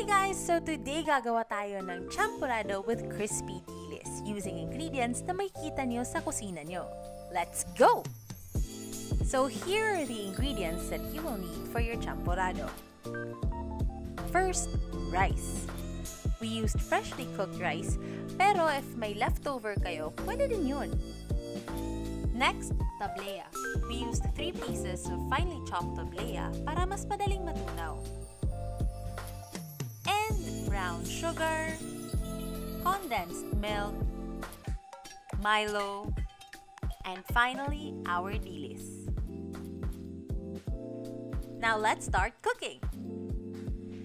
Hey guys! So today gagawa tayo ng champorado with crispy dilis using ingredients na makikita nyo sa kusina nyo. Let's go! So here are the ingredients that you will need for your champorado. First, rice. We used freshly cooked rice, pero if may leftover kayo, pwede din yun. Next, tablea. We used 3 pieces of finely chopped tablea para mas madaling matunaw. And brown sugar, condensed milk, Milo, and finally, our dilis. Now let's start cooking!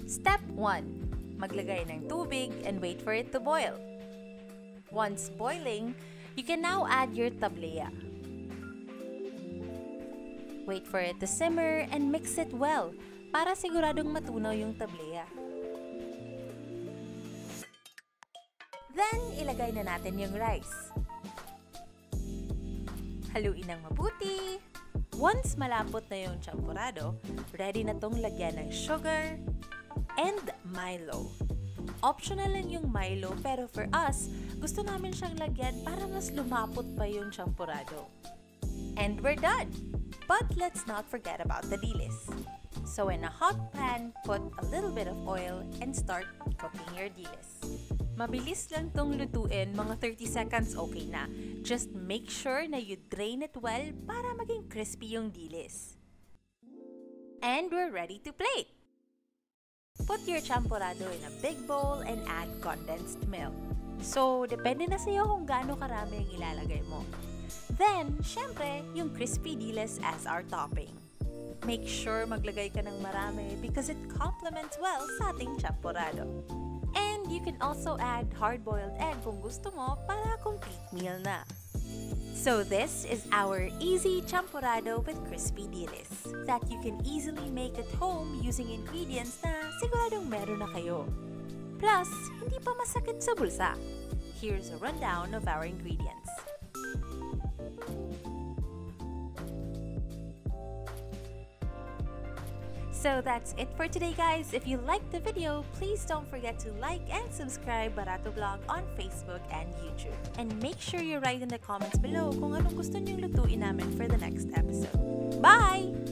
Step 1. Maglagay ng tubig and wait for it to boil. Once boiling, you can now add your tablea. Wait for it to simmer and mix it well para siguradong matunaw yung tablea. Then, ilagay na natin yung rice. Haluin ng mabuti. Once malapot na yung champorado, ready na tong lagyan ng sugar and Milo. Optional lang yung Milo, pero for us, gusto namin siyang lagyan para mas lumapot pa yung champorado. And we're done! But let's not forget about the dilis. So in a hot pan, put a little bit of oil and start cooking your dilis. Mabilis lang tong lutuin, mga 30 seconds okay na. Just make sure na you drain it well para maging crispy yung dilis. And we're ready to plate! Put your champorado in a big bowl and add condensed milk. So, depende na sa'yo kung gaano karami yung ilalagay mo. Then, syempre, yung crispy dilis as our topping. Make sure maglagay ka ng marami because it complements well sa ating champorado. And you can also add hard-boiled egg kung gusto mo para complete meal na. So this is our easy champorado with crispy dilis that you can easily make at home using ingredients na siguradong meron na kayo. Plus, hindi pa masakit sa bulsa. Here's a rundown of our ingredients. So that's it for today, guys. If you liked the video, please don't forget to like and subscribe Barato Vlog on Facebook and YouTube. And make sure you write in the comments below kung anong gusto niyong lutuin namin for the next episode. Bye!